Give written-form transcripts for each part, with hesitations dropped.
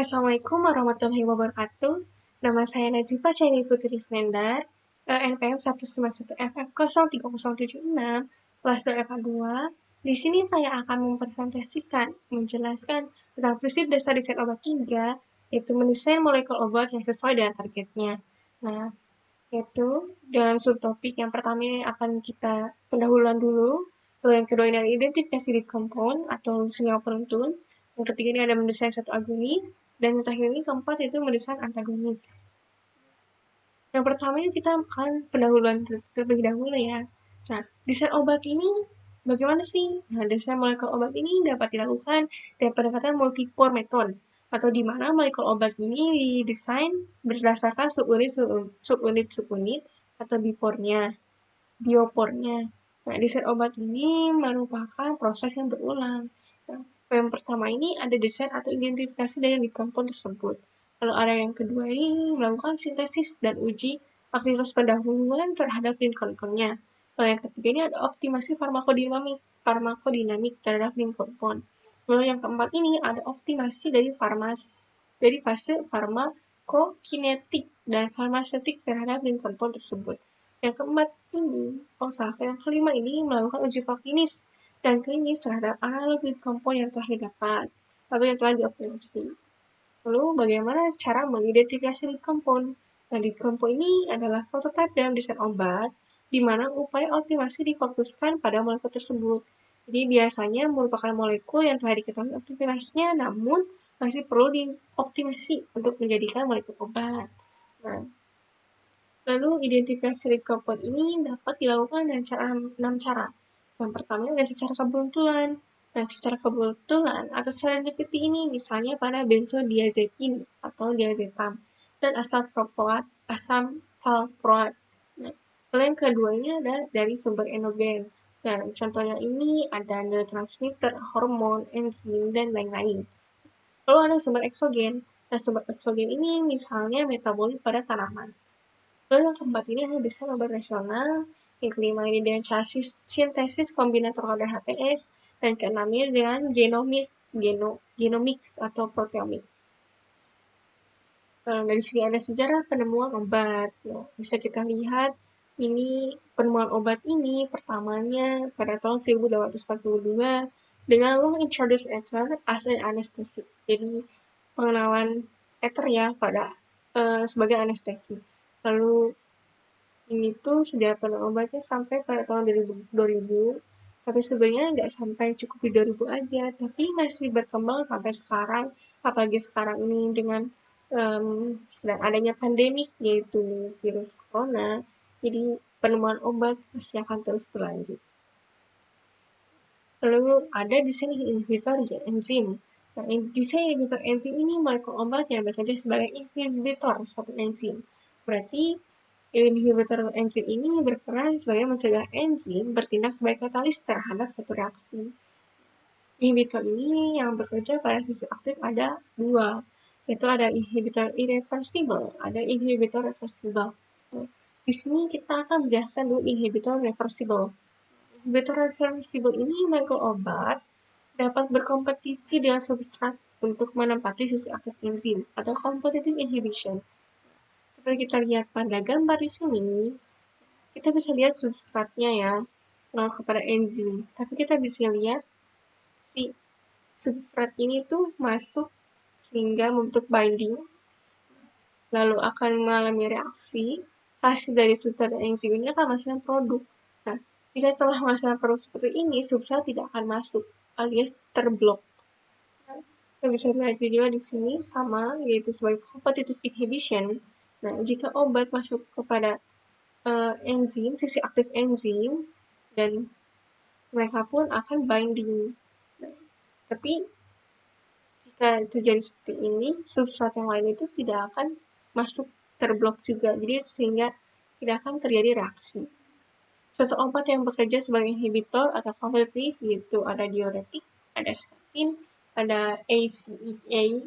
Assalamualaikum warahmatullahi wabarakatuh. Nama saya Najibah Syahrini Putri Iskandar, NPM 191FF03076, kelas 2 FA2. Di sini saya akan menjelaskan tentang prinsip dasar desain obat 3, yaitu mendesain molekul obat yang sesuai dengan targetnya. Nah, yaitu dengan subtopik yang pertama ini akan kita pendahuluan dulu, lalu yang kedua ini ada identifikasi lead compound atau sinyal penuntun, yang ketiga ini ada mendesain satu agonis, dan yang terakhir ini keempat yaitu mendesain antagonis. Yang pertama ini kita akan pendahuluan terlebih dahulu ya. Nah, desain obat ini bagaimana sih? Nah, desain molekul obat ini dapat dilakukan dengan pendekatan multipore method, atau di mana molekul obat ini didesain berdasarkan subunit atau biopornya. Nah, desain obat ini merupakan proses yang berulang. Nah, yang pertama ini ada desain atau identifikasi dari lead compound tersebut. Lalu ada yang kedua ini melakukan sintesis dan uji aktivitas pendahuluan terhadap lead compound-nya. Lalu yang ketiga ini ada optimasi farmakodinamik terhadap lead compound. Lalu yang keempat ini ada optimasi dari fase farmakokinetik dan farmaseutik terhadap lead compound tersebut. Yang keempat ini, yang kelima ini melakukan uji klinis dan klinis terhadap analog lead compound yang telah didapat atau yang telah dioptimasi. Lalu bagaimana cara mengidentifikasi lead compound? Nah, lead compound ini adalah prototipe dalam desain obat, di mana upaya optimasi difokuskan pada molekul tersebut. Jadi biasanya merupakan molekul yang telah diketahui aktivitasnya, namun masih perlu dioptimasi untuk menjadikan molekul obat. Nah, lalu identifikasi lead compound ini dapat dilakukan dengan 6 cara. Yang pertama adalah secara kebetulan. Nah, secara kebetulan atau serendipity ini misalnya pada benzodiazepin atau diazepam dan asam valproat. Nah, lalu yang kedua ini ada dari sumber endogen. Dan contohnya ini ada neurotransmitter, hormon, enzim, dan lain-lain. Lalu ada sumber eksogen. Nah, sumber eksogen ini misalnya metabolit pada tanaman. Lalu yang keempat ini adalah desain obat nasional, yang kelima ini dengan cara sintesis kombinator kadar HTS, dan keenam ini dengan genomics atau proteomics. Dari sini ada sejarah penemuan obat. Nah, bisa kita lihat ini penemuan obat ini pertamanya pada tahun 1842 dengan long introduced ether as an anesthetic. Jadi pengenalan ether ya pada sebagai anestesi. Lalu ini tuh sejarah penemuan obatnya sampai pada tahun 2000, tapi sebenarnya nggak sampai cukup di 2000 aja, tapi masih berkembang sampai sekarang, apalagi sekarang ini dengan sedang adanya pandemik yaitu virus corona, jadi penemuan obat masih akan terus berlanjut. Lalu ada desain inhibitor enzim. Nah, desain inhibitor enzim ini molekul obat yang bekerja sebagai inhibitor suatu enzim. Berarti inhibitor enzim ini berperan sebagai mencegah enzim bertindak sebagai katalis terhadap suatu reaksi. Inhibitor ini yang bekerja pada sisi aktif ada dua, yaitu ada inhibitor irreversible, ada inhibitor reversible. Di sini kita akan menjelaskan dulu inhibitor reversible. Inhibitor reversible ini molekul obat dapat berkompetisi dengan substrat untuk menempati sisi aktif enzim atau competitive inhibition. Seperti kita lihat pada gambar di sini, kita bisa lihat substratnya ya, kepada enzim. Tapi kita bisa lihat si substrat ini tuh masuk sehingga membentuk binding, lalu akan mengalami reaksi. Hasil dari substrat dan enzim ini akan menghasilkan produk. Nah, jika telah menghasilkan produk seperti ini, substrat tidak akan masuk alias terblok. Kita bisa lihat juga di sini sama, yaitu sebagai competitive inhibition. Nah, jika obat masuk kepada enzim, sisi aktif enzim, dan mereka pun akan binding. Nah, tapi jika terjadi seperti ini, substrat yang lain itu tidak akan masuk terblok juga, jadi sehingga tidak akan terjadi reaksi. Contoh obat yang bekerja sebagai inhibitor atau kompetitif yaitu ada diuretik, ada statin, ada ACEA,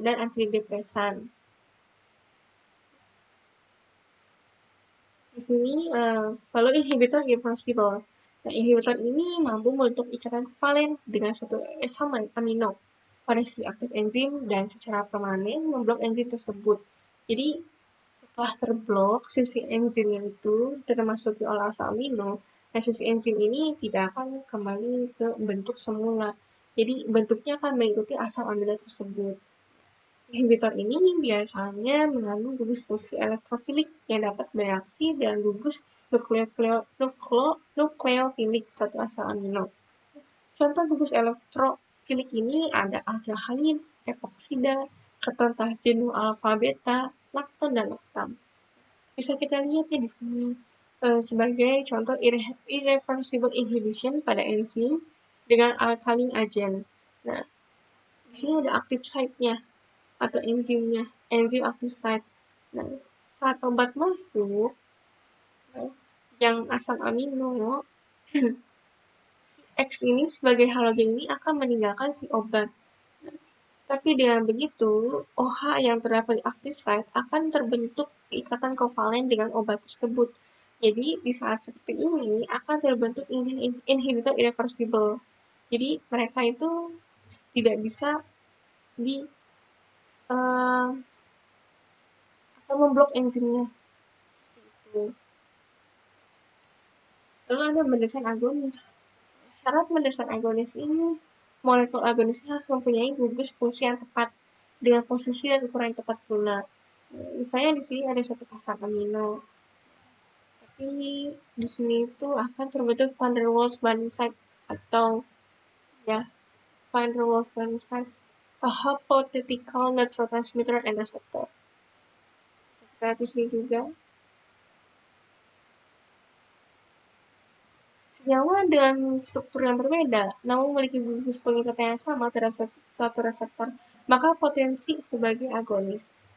dan antidepresan. Di sini lalu inhibitor irreversible. Nah, inhibitor ini mampu membentuk ikatan kovalen dengan suatu asam amino. pada sisi aktif enzim dan secara permanen memblok enzim tersebut. Jadi setelah terblok sisi enzimnya itu termasuk oleh asam amino, nah sisi enzim ini tidak akan kembali ke bentuk semula. Jadi bentuknya akan mengikuti asam amino tersebut. Inhibitor ini biasanya mengandung gugus fungsi elektrofilik yang dapat bereaksi dengan gugus nukleofilik suatu asam amino. Contoh gugus elektrofilik ini ada aldehyde, epoksida, keton jenuh alfa beta, lakton dan laktam. Bisa kita lihat ya di sini sebagai contoh irreversible inhibition pada enzim dengan alkaline agent. Nah, di sini ada active site-nya atau enzimnya, enzim active site. Nah, saat obat masuk, yang asam amino X ini sebagai halogen ini akan meninggalkan si obat. Tapi dengan begitu, OH yang terdapat di active site akan terbentuk ikatan kovalen dengan obat tersebut. Jadi di saat seperti ini akan terbentuk inhibitor irreversible. Jadi mereka itu tidak bisa di atau memblok enzimnya. Itu. Lalu ada mendesak agonis. Syarat mendesak agonis ini, molekul agonisnya harus mempunyai gugus fungsi yang tepat dengan posisi dan ukuran yang tepat pula. Misalnya di sini ada satu asam amino, tapi di sini itu akan terbentuk van der Waals binding site atau ya van der Waals binding site, a hypothetical neurotransmitter and receptor. Kita di sini juga. Senyawa dengan struktur yang berbeda, namun memiliki gugus pengikat yang sama terhadap suatu reseptor, maka potensi sebagai agonis.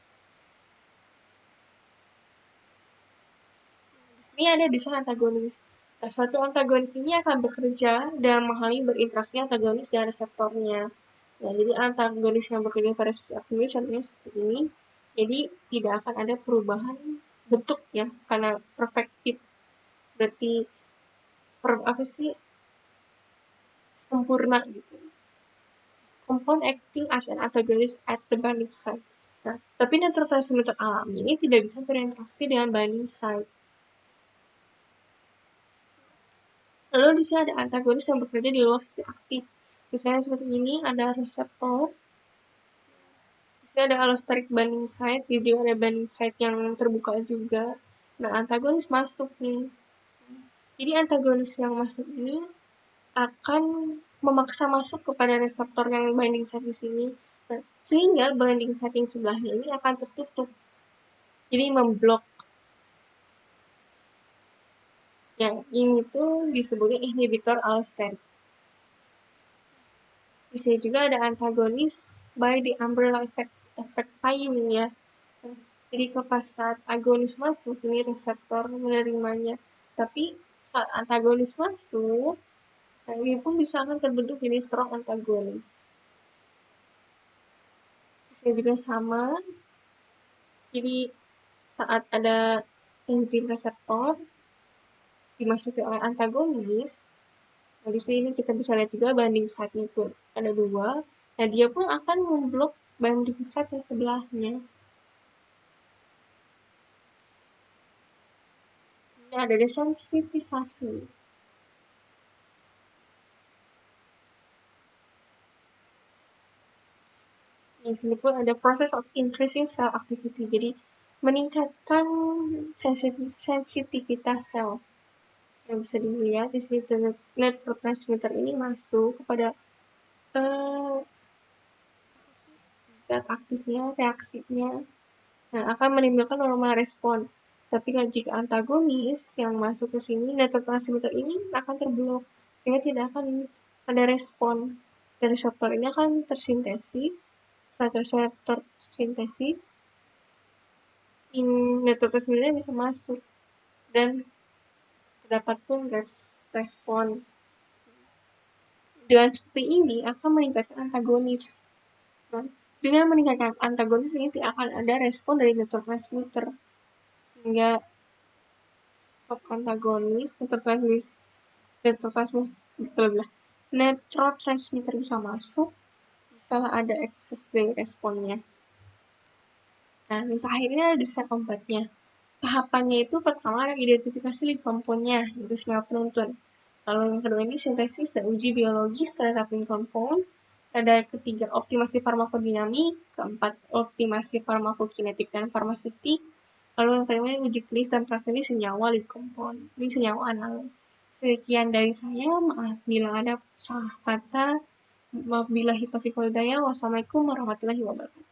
Ini ada desain antagonis. Nah, suatu antagonis ini akan bekerja dan menghalangi berinteraksi antagonis dan reseptornya. Nah, jadi antagonis yang bekerja pada sisi aktif contohnya seperti ini. Jadi tidak akan ada perubahan bentuk ya, karena perfect fit. Berarti sempurna gitu. Compound acting as an antagonist at the binding site. Nah, tapi neurotransmitter alami ini tidak bisa berinteraksi dengan binding site. Lalu di sini ada antagonis yang bekerja di luar sisi aktif. Misalnya seperti ini ada reseptor. Di sini ada allosteric binding site, di juga ada binding site yang terbuka juga. Nah, antagonis masuk nih. Jadi antagonis yang masuk ini akan memaksa masuk kepada reseptor yang binding site di sini. Nah, sehingga binding site yang sebelahnya ini akan tertutup. Jadi memblok. Yang ini tuh disebutnya inhibitor allosteric. Di sini juga ada antagonis by the umbrella effect payung ya. Jadi pas saat agonis masuk, ini reseptor menerimanya. Tapi saat antagonis masuk, nah ini pun bisa akan terbentuk jadi strong antagonis. Ini juga sama. Jadi saat ada enzim reseptor dimasuki oleh antagonis, nah di sini kita bisa lihat juga binding site-nya pun ada dua. Nah dia pun akan memblok binding site yang sebelahnya. Ini ada desensitisasi. Di sini pun ada proses of increasing cell activity. Jadi meningkatkan sensitivitas sel. Yang bisa dilihat di sini neurotransmitter ini masuk kepada zat aktifnya, reaksinya. Nah, akan menimbulkan normal respon. Tapi jika antagonis yang masuk ke sini, neurotransmitter ini akan terblok. Sehingga tidak akan ada respon. Dan reseptor ini akan tersintesis. Setelah reseptor sintesis, neurotransmitter bisa masuk. Dan terdapat pun respon. Dengan seperti ini akan meningkatkan antagonis. Nah, dengan meningkatkan antagonis ini tidak akan ada respon dari neurotransmitter. Sehingga stop antagonis, neurotransmitter bisa masuk. setelah ada akses dari responnya. Nah, yang terakhir ini ada step keempatnya. Tahapannya itu pertama ada identifikasi lead compound-nya, yaitu sinyal penuntun. Lalu yang kedua ini sintesis dan uji biologis terhadap lead compound. Ada ketiga optimasi farmakodinamik, keempat optimasi farmakokinetik dan farmaseutik. Lalu yang kelima ini uji klinis dan praklinis senyawa lead compound. Ini senyawa analog. Sekian dari saya, maaf bila ada salah kata. Wabillahi taufiq wal hidayah. Wassalamualaikum warahmatullahi wabarakatuh.